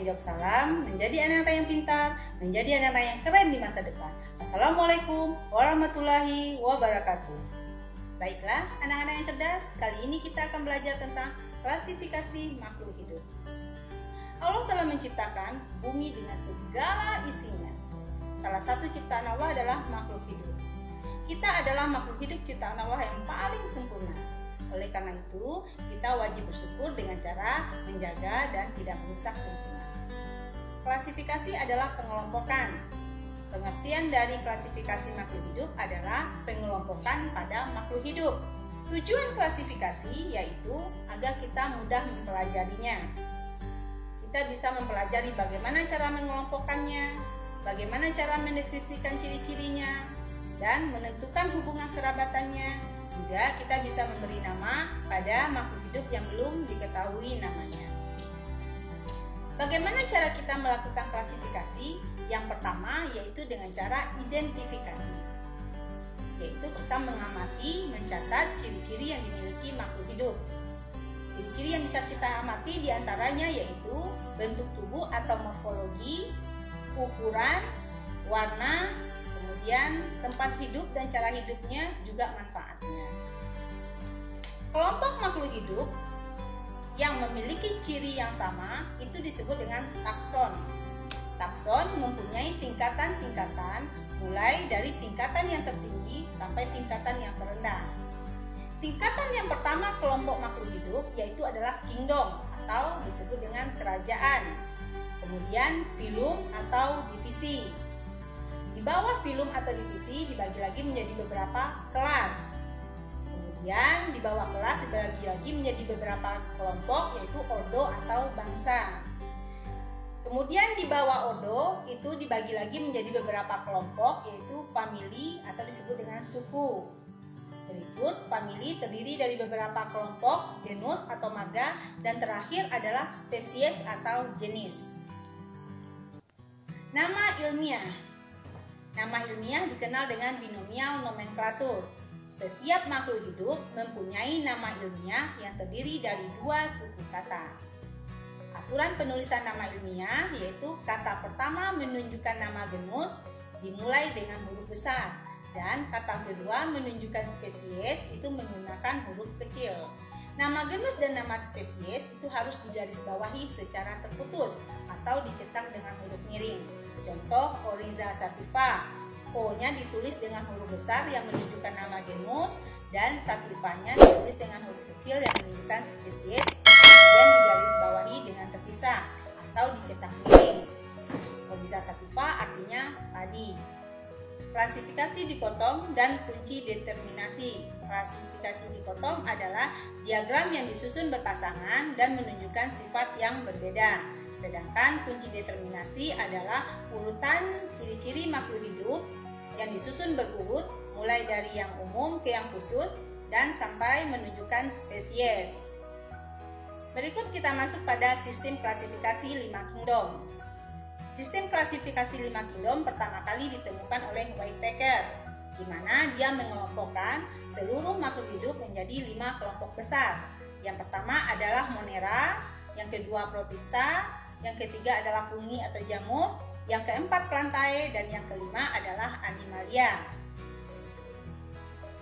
menjawab salam, menjadi anak-anak yang pintar, menjadi anak-anak yang keren di masa depan. Assalamualaikum warahmatullahi wabarakatuh. Baiklah, anak-anak yang cerdas, kali ini kita akan belajar tentang klasifikasi makhluk hidup. Allah telah menciptakan bumi dengan segala isinya. Salah satu ciptaan Allah adalah makhluk hidup. Kita adalah makhluk hidup ciptaan Allah yang paling sempurna. Oleh karena itu, kita wajib bersyukur dengan cara menjaga dan tidak merusak lingkungan. Klasifikasi adalah pengelompokan. Pengertian dari klasifikasi makhluk hidup adalah pengelompokan pada makhluk hidup. Tujuan klasifikasi yaitu agar kita mudah mempelajarinya. Kita bisa mempelajari bagaimana cara mengelompokkannya, bagaimana cara mendeskripsikan ciri-cirinya, dan menentukan hubungan kerabatannya. Juga kita bisa memberi nama pada makhluk hidup yang belum diketahui namanya. Bagaimana cara kita melakukan klasifikasi? Yang pertama yaitu dengan cara identifikasi. Yaitu kita mengamati, mencatat ciri-ciri yang dimiliki makhluk hidup. Ciri-ciri yang bisa kita amati diantaranya yaitu bentuk tubuh atau morfologi, ukuran, warna, kemudian tempat hidup dan cara hidupnya, juga manfaatnya. Kelompok makhluk hidup yang memiliki ciri yang sama itu disebut dengan takson. Takson mempunyai tingkatan-tingkatan mulai dari tingkatan yang tertinggi sampai tingkatan yang terendah. Tingkatan yang pertama kelompok makhluk hidup yaitu adalah kingdom atau disebut dengan kerajaan. Kemudian filum atau divisi. Di bawah filum atau divisi dibagi lagi menjadi beberapa kelas. Kemudian di bawah kelas dibagi lagi menjadi beberapa kelompok yaitu ordo atau bangsa. Kemudian di bawah ordo itu dibagi lagi menjadi beberapa kelompok yaitu famili atau disebut dengan suku. Berikut famili terdiri dari beberapa kelompok, genus atau marga, dan terakhir adalah spesies atau jenis. Nama ilmiah. Nama ilmiah dikenal dengan binomial nomenklatur. Setiap makhluk hidup mempunyai nama ilmiah yang terdiri dari dua suku kata. Aturan penulisan nama ilmiah yaitu kata pertama menunjukkan nama genus dimulai dengan huruf besar. Dan kata kedua menunjukkan spesies itu menggunakan huruf kecil. Nama genus dan nama spesies itu harus digarisbawahi secara terputus atau dicetak dengan huruf miring. Contoh Oryza sativa, O-nya ditulis dengan huruf besar yang menunjukkan nama genus dan sativanya ditulis dengan huruf kecil yang menunjukkan spesies, kemudian digarisbawahi dengan terpisah atau dicetak miring. Oryza sativa artinya padi. Klasifikasi dikotom dan kunci determinasi. Klasifikasi dikotom adalah diagram yang disusun berpasangan dan menunjukkan sifat yang berbeda. Sedangkan kunci determinasi adalah urutan ciri-ciri makhluk hidup yang disusun berurut mulai dari yang umum ke yang khusus dan sampai menunjukkan spesies. Berikut kita masuk pada sistem klasifikasi 5 kingdom. Sistem klasifikasi 5 kingdom pertama kali ditemukan oleh Whitaker, di mana dia mengelompokkan seluruh makhluk hidup menjadi 5 kelompok besar. Yang pertama adalah Monera, yang kedua Protista, yang ketiga adalah fungi atau jamur, yang keempat Plantae, dan yang kelima adalah Animalia.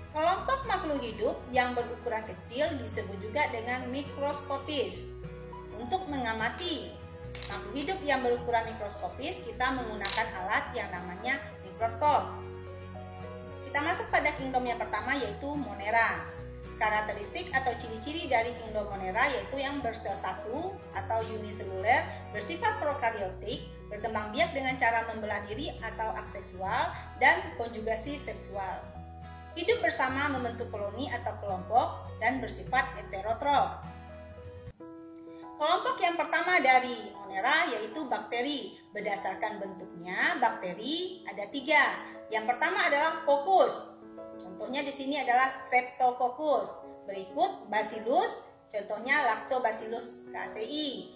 Kelompok makhluk hidup yang berukuran kecil disebut juga dengan mikroskopis. Untuk mengamati makhluk hidup yang berukuran mikroskopis, kita menggunakan alat yang namanya mikroskop. Kita masuk pada kingdom yang pertama yaitu Monera. Karakteristik atau ciri-ciri dari kingdom Monera yaitu yang bersel satu atau uniseluler, bersifat prokaryotik, berkembang biak dengan cara membelah diri atau aseksual, dan konjugasi seksual. Hidup bersama membentuk koloni atau kelompok dan bersifat heterotrof. Kelompok yang pertama dari Monera yaitu bakteri. Berdasarkan bentuknya, bakteri ada 3. Yang pertama adalah Coccus. Contohnya di sini adalah Streptococcus. Berikut Bacillus, contohnya Lactobacillus casei.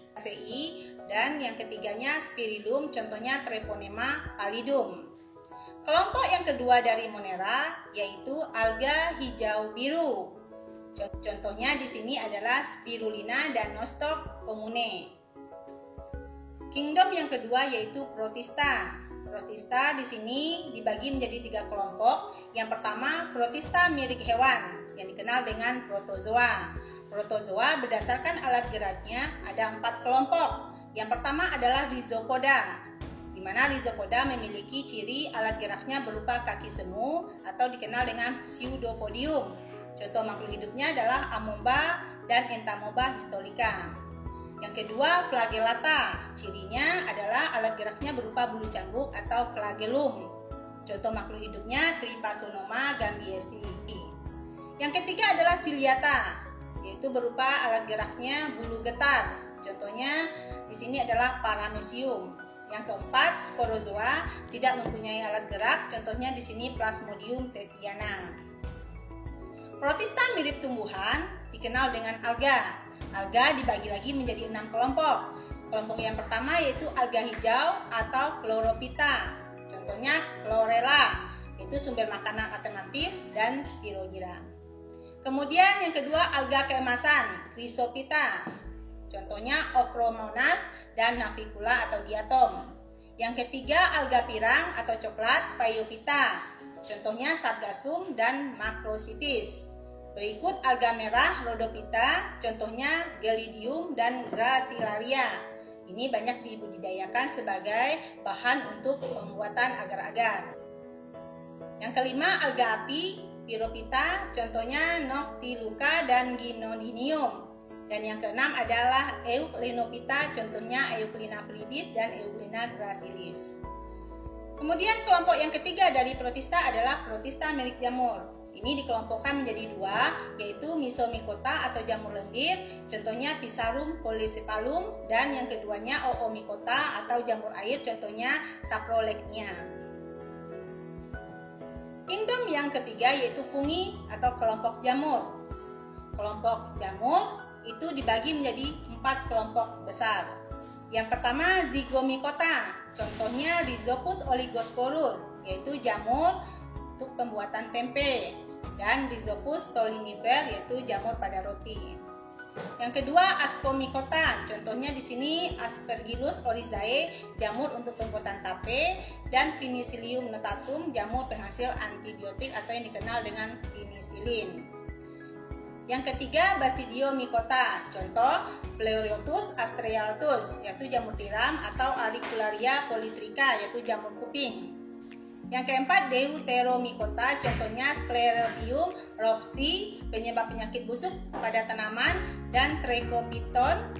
Dan yang ketiganya Spirillum, contohnya Treponema pallidum. Kelompok yang kedua dari Monera yaitu alga hijau biru. Contohnya di sini adalah Spirulina dan Nostoc commune. Kingdom yang kedua yaitu Protista. Protista di sini dibagi menjadi 3 kelompok. Yang pertama, Protista mirip hewan yang dikenal dengan Protozoa. Protozoa berdasarkan alat geraknya ada 4 kelompok. Yang pertama adalah Rhizopoda, di mana Rhizopoda memiliki ciri alat geraknya berupa kaki semu atau dikenal dengan Pseudopodium. Contoh makhluk hidupnya adalah Amoeba dan Entamoeba histolica. Yang kedua, Flagellata. Cirinya adalah alat geraknya berupa bulu cambuk atau flagellum. Contoh makhluk hidupnya Trypanosoma gambiensis. Yang ketiga adalah Ciliata, yaitu berupa alat geraknya bulu getar. Contohnya di sini adalah Paramecium. Yang keempat, Sporozoa, tidak mempunyai alat gerak. Contohnya di sini Plasmodium tetiana. Protista mirip tumbuhan, dikenal dengan alga. Alga dibagi lagi menjadi 6 kelompok. Kelompok yang pertama yaitu alga hijau atau Chlorophyta. Contohnya Chlorella, itu sumber makanan alternatif, dan Spirogyra. Kemudian yang kedua alga keemasan, Chrysophyta. Contohnya Ochromonas dan Navicula atau Diatom. Yang ketiga alga pirang atau coklat, Phaeophyta. Contohnya Sargassum dan Macrocystis. Berikut alga merah, Rhodophyta, contohnya Gelidium dan Gracilaria. Ini banyak dibudidayakan sebagai bahan untuk pembuatan agar-agar. Yang kelima alga api, Pyrophyta, contohnya Noctiluca dan Gymnodinium. Dan yang keenam adalah Euclinophyta, contohnya Euclina pallidis dan Euclina gracilis. Kemudian kelompok yang ketiga dari Protista adalah Protista milik jamur. Ini dikelompokkan menjadi 2, yaitu Mysomycota atau jamur lendir, contohnya Physarum polycephalum, dan yang keduanya Oomycota atau jamur air, contohnya Saprolegnia. Kingdom yang ketiga yaitu fungi atau kelompok jamur. Kelompok jamur itu dibagi menjadi 4 kelompok besar. Yang pertama Zygomycota, contohnya Rhizopus oligosporus, yaitu jamur untuk pembuatan tempe, dan Rhizopus stolonifer, yaitu jamur pada roti. Yang kedua Ascomycota, contohnya di sini Aspergillus oryzae, jamur untuk pembuatan tape, dan Penicillium notatum, jamur penghasil antibiotik atau yang dikenal dengan penicillin. Yang ketiga Basidiomycota, contoh Pleurotus astreatus, yaitu jamur tiram, atau Auricularia polytricha, yaitu jamur kuping. Yang keempat Deuteromycota, contohnya Sclerotium roxy, penyebab penyakit busuk pada tanaman, dan Trichophyton,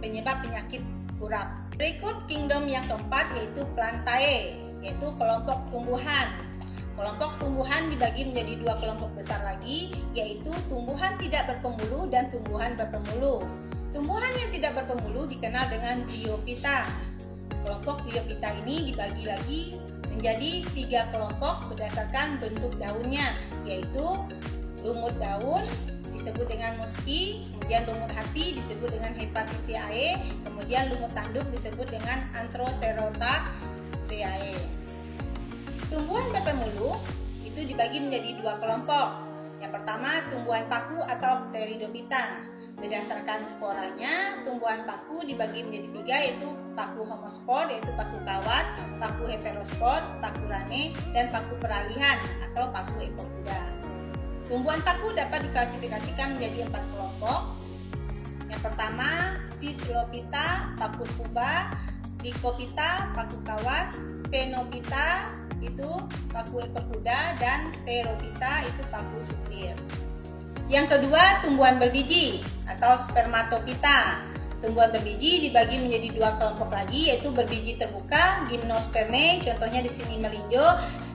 penyebab penyakit kurap. Berikut kingdom yang keempat yaitu Plantae, yaitu kelompok tumbuhan. Kelompok tumbuhan dibagi menjadi 2 kelompok besar lagi, yaitu tumbuhan tidak berpembuluh dan tumbuhan berpembuluh. Tumbuhan yang tidak berpembuluh dikenal dengan Bryophyta. Kelompok Bryophyta ini dibagi lagi menjadi 3 kelompok berdasarkan bentuk daunnya, yaitu lumut daun disebut dengan musci, kemudian lumut hati disebut dengan Hepaticaceae, kemudian lumut tanduk disebut dengan Anthracerataceae. Tumbuhan berpembuluh itu dibagi menjadi 2 kelompok. Yang pertama tumbuhan paku atau Pteridophyta. Berdasarkan sporanya, tumbuhan paku dibagi menjadi 3, yaitu paku homospor, yaitu paku kawat, paku heterospor, paku rane, dan paku peralihan atau paku ekor kuda. Tumbuhan paku dapat diklasifikasikan menjadi 4 kelompok. Yang pertama, Phyllophyta, paku puba, Lycophyta, paku kawat, Sphenophyta, itu paku ekor kuda, dan Pterophyta, itu paku suplir. Yang kedua, tumbuhan berbiji atau Spermatophyta. Tumbuhan berbiji dibagi menjadi 2 kelompok lagi, yaitu berbiji terbuka, Gymnospermae, contohnya di sini melinjo,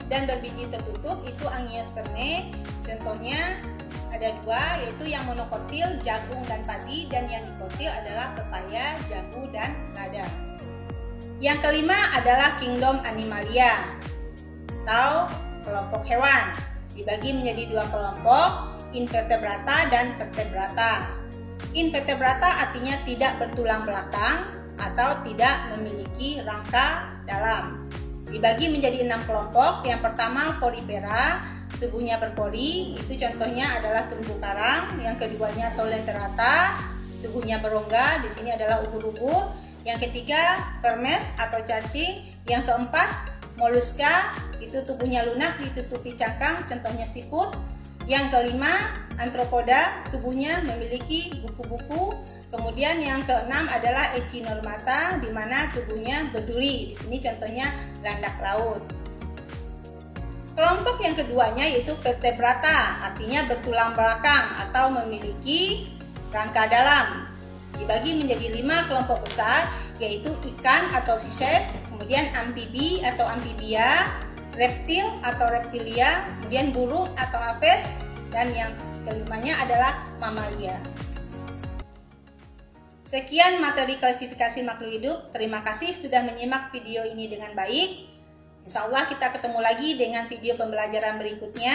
dan berbiji tertutup, itu Angiospermae. Contohnya ada 2, yaitu yang monokotil, jagung dan padi, dan yang dikotil adalah pepaya, jambu, dan lada. Yang kelima adalah kingdom Animalia atau kelompok hewan. Dibagi menjadi 2 kelompok, Invertebrata dan Vertebrata. Invertebrata artinya tidak bertulang belakang atau tidak memiliki rangka dalam. Dibagi menjadi 6 kelompok. Yang pertama Porifera, tubuhnya berpori, itu contohnya adalah terumbu karang. Yang keduanya Solenterata, tubuhnya berongga, di sini adalah ubur-ubur. Yang ketiga, vermes atau cacing. Yang keempat, moluska, itu tubuhnya lunak ditutupi cangkang, contohnya siput. Yang kelima, antropoda, tubuhnya memiliki buku-buku. Kemudian yang keenam adalah echinodermata, di mana tubuhnya berduri. Di sini contohnya landak laut. Kelompok yang keduanya yaitu vertebrata, artinya bertulang belakang atau memiliki rangka dalam. Dibagi menjadi 5 kelompok besar, yaitu ikan atau fishes, kemudian amfibi atau amfibia, reptil atau reptilia, kemudian burung atau apes, dan yang kelimanya adalah mamalia. Sekian materi klasifikasi makhluk hidup. Terima kasih sudah menyimak video ini dengan baik. Insya Allah kita ketemu lagi dengan video pembelajaran berikutnya.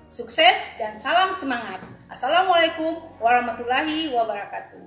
Sukses dan salam semangat. Assalamualaikum warahmatullahi wabarakatuh.